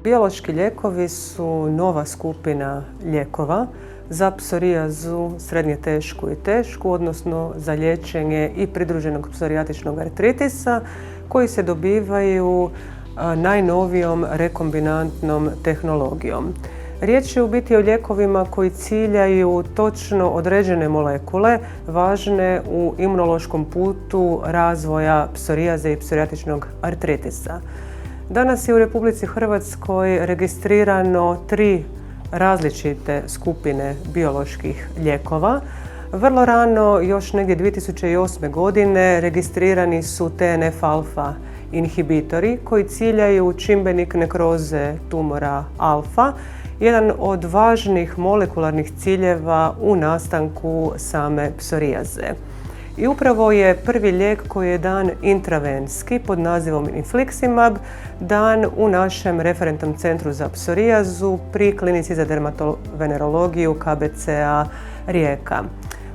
Biološki lijekovi su nova skupina lijekova za psorijazu srednje tešku i tešku, odnosno za liječenje i pridruženog psorijatičnog artritisa koji se dobivaju najnovijom rekombinantnom tehnologijom. Riječ je u biti o lijekovima koji ciljaju točno određene molekule važne u imunološkom putu razvoja psorijaze i psorijatičnog artritisa. Danas je u Republici Hrvatskoj registrirano 3 različite skupine bioloških lijekova. Vrlo rano, još negdje 2008. godine, registrirani su TNF-alfa inhibitori koji ciljaju čimbenik nekroze tumora alfa, jedan od važnih molekularnih ciljeva u nastanku same psorijaze. I upravo je prvi lijek koji je dan intravenski pod nazivom Infliximab dan u našem referentnom centru za psorijazu pri Klinici za dermatovenerologiju KBC-a Rijeka.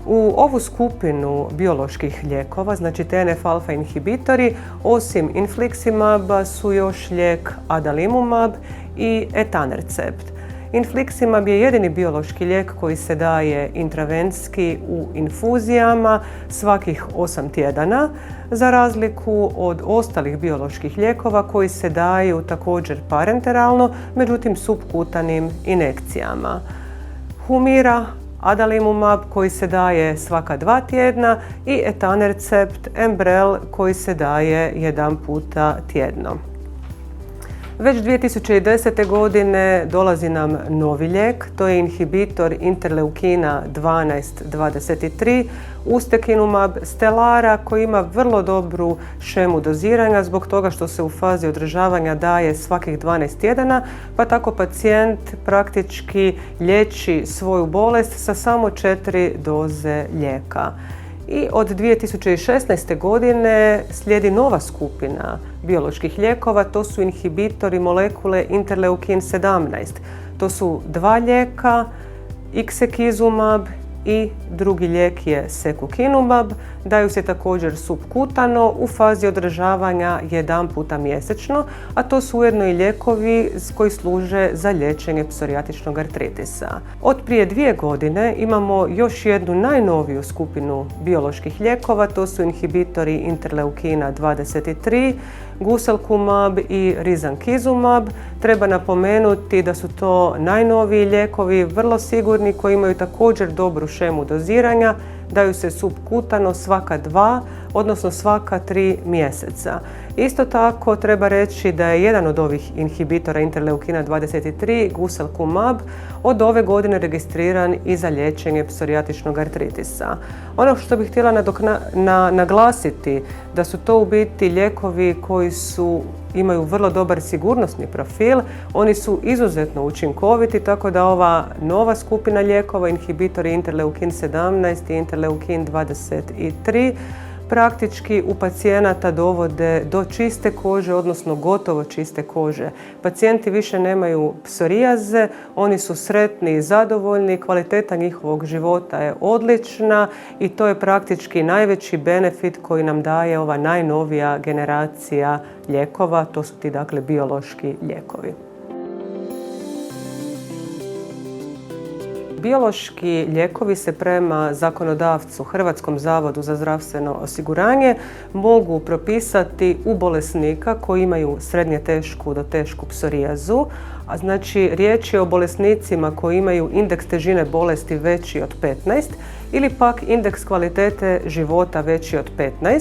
U ovu skupinu bioloških lijekova, znači TNF-alfa inhibitori, osim Infliximaba su još lijek Adalimumab i Etanercept. Infliximab je jedini biološki lijek koji se daje intravenski u infuzijama svakih 8 tjedana, za razliku od ostalih bioloških lijekova koji se daju također parenteralno, međutim supkutanim injekcijama. Humira, Adalimumab koji se daje svaka 2 tjedna i Etanercept, Enbrel koji se daje 1 puta tjedno. Već 2010. godine dolazi nam novi lijek, to je inhibitor interleukina 12-23, Ustekinumab Stelara koji ima vrlo dobru šemu doziranja zbog toga što se u fazi održavanja daje svakih 12 tjedana, pa tako pacijent praktički liječi svoju bolest sa samo 4 doze lijeka. I od 2016. godine slijedi nova skupina bioloških lijekova, to su inhibitori molekule interleukin 17. To su 2 lijeka, Ixekizumab i drugi lijek je Secukinumab. Daju se također supkutano u fazi održavanja 1 puta mjesečno, a to su ujedno i lijekovi koji služe za liječenje psorijatičnog artritisa. Od prije 2 godine imamo još jednu najnoviju skupinu bioloških lijekova, to su inhibitori interleukina 23, Guselkumab i Risankizumab. Treba napomenuti da su to najnoviji lijekovi, vrlo sigurni, koji imaju također dobru šemu doziranja, daju se supkutano svaka 2, odnosno svaka 3 mjeseca. Isto tako treba reći da je jedan od ovih inhibitora interleukina 23, Guselkumab, od ove godine registriran i za liječenje psorijatičnog artritisa. Ono što bih htjela naglasiti da su to u biti lijekovi koji imaju vrlo dobar sigurnosni profil, oni su izuzetno učinkoviti, tako da ova nova skupina lijekova, inhibitori interleukin 17 i interleukin 23, praktički u pacijenata dovode do čiste kože, odnosno gotovo čiste kože. Pacijenti više nemaju psorijaze, oni su sretni i zadovoljni, kvaliteta njihovog života je odlična i to je praktički najveći benefit koji nam daje ova najnovija generacija lijekova, to su ti dakle biološki lijekovi. Biološki lijekovi se prema zakonodavcu Hrvatskom zavodu za zdravstveno osiguranje mogu propisati u bolesnika koji imaju srednje tešku do tešku psorijazu, a znači riječ je o bolesnicima koji imaju indeks težine bolesti veći od 15 ili pak indeks kvalitete života veći od 15,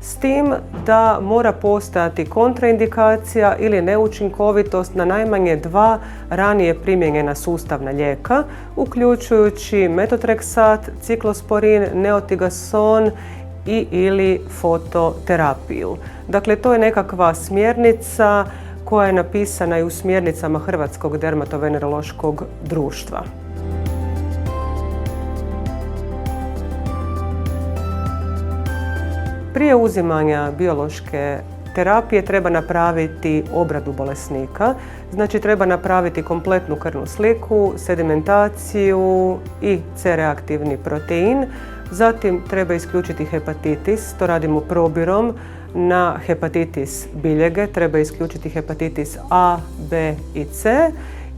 s tim da mora postojati kontraindikacija ili neučinkovitost na najmanje 2 ranije primijenjena sustavna lijeka, uključujući metotreksat, ciklosporin, neotigason i ili fototerapiju. Dakle, to je nekakva smjernica koja je napisana i u smjernicama Hrvatskog dermatovenerološkog društva. Prije uzimanja biološke terapije treba napraviti obradu bolesnika, znači treba napraviti kompletnu krvnu sliku, sedimentaciju i C-reaktivni protein. Zatim treba isključiti hepatitis, to radimo probirom na hepatitis biljege, treba isključiti hepatitis A, B i C.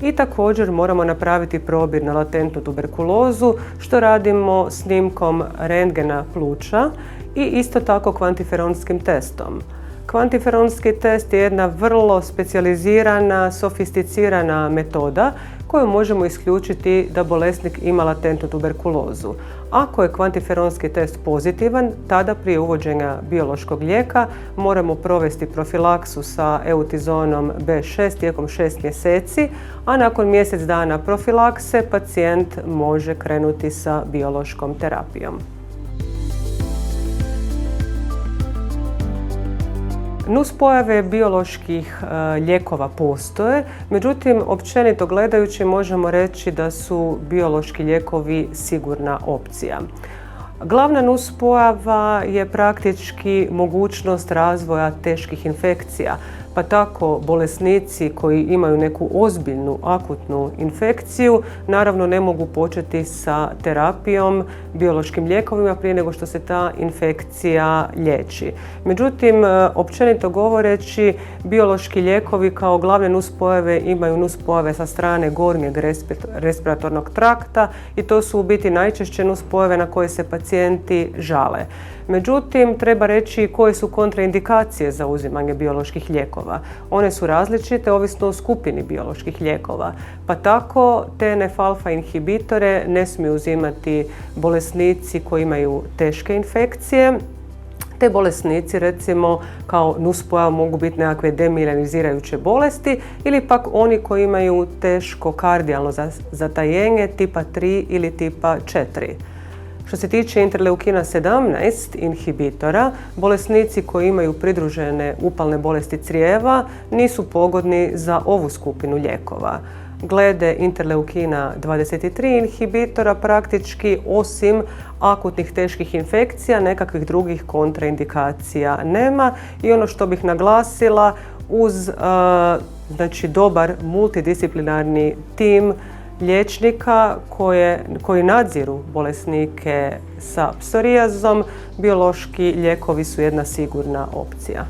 I također moramo napraviti probir na latentnu tuberkulozu, što radimo snimkom rentgena pluća i isto tako kvantiferonskim testom. Kvantiferonski test je jedna vrlo specijalizirana, sofisticirana metoda koju možemo isključiti da bolesnik ima latentnu tuberkulozu. Ako je kvantiferonski test pozitivan, tada prije uvođenja biološkog lijeka moramo provesti profilaksu sa eutizonom B6 tijekom 6 mjeseci, a nakon mjesec dana profilakse pacijent može krenuti sa biološkom terapijom. Nuspojave bioloških lijekova postoje, međutim, općenito gledajući možemo reći da su biološki lijekovi sigurna opcija. Glavna nuspojava je praktički mogućnost razvoja teških infekcija, pa tako bolesnici koji imaju neku ozbiljnu akutnu infekciju naravno ne mogu početi sa terapijom biološkim lijekovima prije nego što se ta infekcija liječi. Međutim, općenito govoreći, biološki lijekovi kao glavne nuspojave imaju nuspojave sa strane gornjeg respiratornog trakta i to su u biti najčešće nuspojave na koje se pacijenti žale. Međutim, treba reći koje su kontraindikacije za uzimanje bioloških lijekova. One su različite ovisno o skupini bioloških lijekova. Pa tako TNF-alfa inhibitore ne smiju uzimati bolesnici koji imaju teške infekcije, te bolesnici recimo kao nuspojava mogu biti nekakve demijelinizirajuće bolesti ili pak oni koji imaju teško kardijalno zatajenje tipa 3 ili tipa 4. Što se tiče interleukina 17 inhibitora, bolesnici koji imaju pridružene upalne bolesti crijeva nisu pogodni za ovu skupinu lijekova. Glede interleukina 23 inhibitora praktički osim akutnih teških infekcija nekakvih drugih kontraindikacija nema i ono što bih naglasila uz dobar multidisciplinarni tim liječnika koji nadziru bolesnike sa psorijazom, biološki lijekovi su jedna sigurna opcija.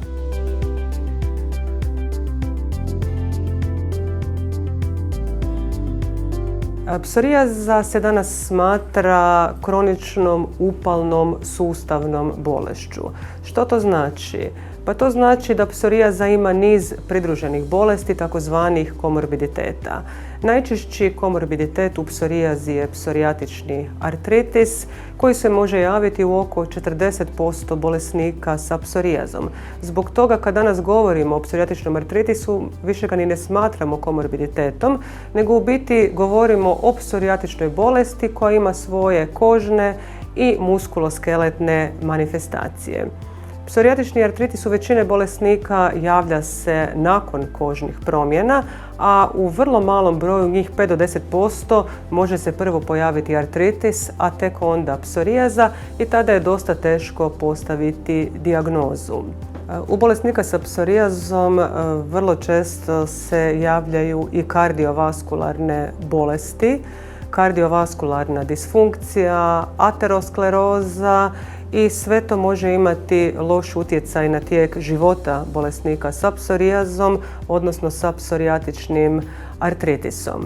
Psorijaza se danas smatra kroničnom upalnom sustavnom bolešću. Što to znači? Pa to znači da psorijaza ima niz pridruženih bolesti, takozvanih komorbiditeta. Najčešći komorbiditet u psorijazi je psorijatični artritis koji se može javiti u oko 40% bolesnika sa psorijazom. Zbog toga kad danas govorimo o psorijatičnom artritisu više ga ni ne smatramo komorbiditetom, nego u biti govorimo o psorijatičnoj bolesti koja ima svoje kožne i muskuloskeletne manifestacije. Psorijatični artritis u većine bolesnika javlja se nakon kožnih promjena, a u vrlo malom broju, njih 5 do 10%, može se prvo pojaviti artritis, a tek onda psorijaza i tada je dosta teško postaviti dijagnozu. U bolesnika sa psorijazom vrlo često se javljaju i kardiovaskularne bolesti, kardiovaskularna disfunkcija, ateroskleroza i sve to može imati loš utjecaj na tijek života bolesnika sa psorijazom, odnosno sa psorijatičnim artritisom.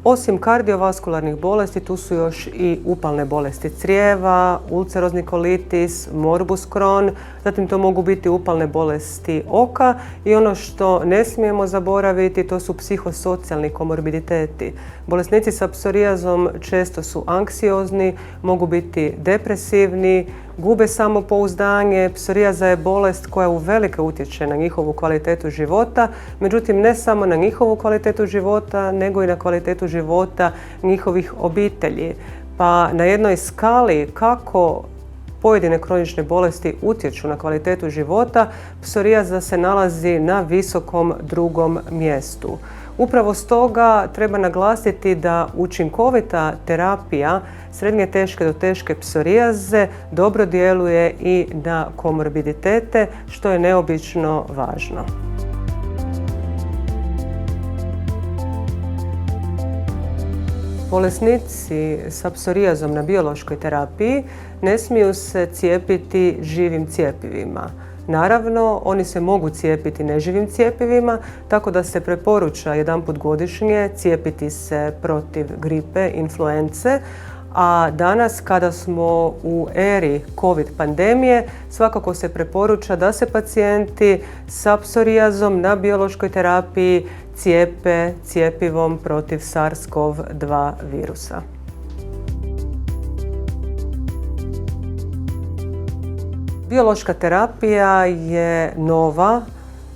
Osim kardiovaskularnih bolesti, tu su još i upalne bolesti crijeva, ulcerozni kolitis, morbus Crohn, zatim to mogu biti upalne bolesti oka i ono što ne smijemo zaboraviti, to su psihosocijalni komorbiditeti. Bolesnici sa psorijazom često su anksiozni, mogu biti depresivni, gube samopouzdanje. Psorijaza je bolest koja uvelike utječe na njihovu kvalitetu života, međutim ne samo na njihovu kvalitetu života, nego i na kvalitetu života njihovih obitelji. Pa na jednoj skali kako pojedine kronične bolesti utječu na kvalitetu života, psorijaza se nalazi na visokom drugom mjestu. Upravo stoga treba naglasiti da učinkovita terapija srednje teške do teške psorijaze dobro djeluje i na komorbiditete, što je neobično važno. Bolesnici sa psorijazom na biološkoj terapiji ne smiju se cijepiti živim cjepivima. Naravno, oni se mogu cijepiti neživim cjepivima, tako da se preporuča jedanput godišnje cijepiti se protiv gripe, influence, a danas kada smo u eri COVID pandemije, svakako se preporuča da se pacijenti sa psorijazom na biološkoj terapiji cijepe cjepivom protiv SARS-CoV-2 virusa. Biološka terapija je nova,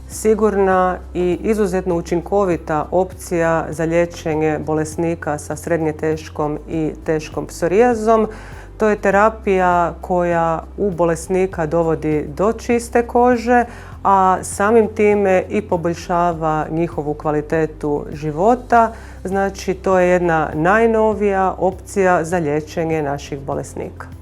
sigurna i izuzetno učinkovita opcija za liječenje bolesnika sa srednje teškom i teškom psorijazom. To je terapija koja u bolesnika dovodi do čiste kože, a samim time i poboljšava njihovu kvalitetu života. Znači, to je jedna najnovija opcija za liječenje naših bolesnika.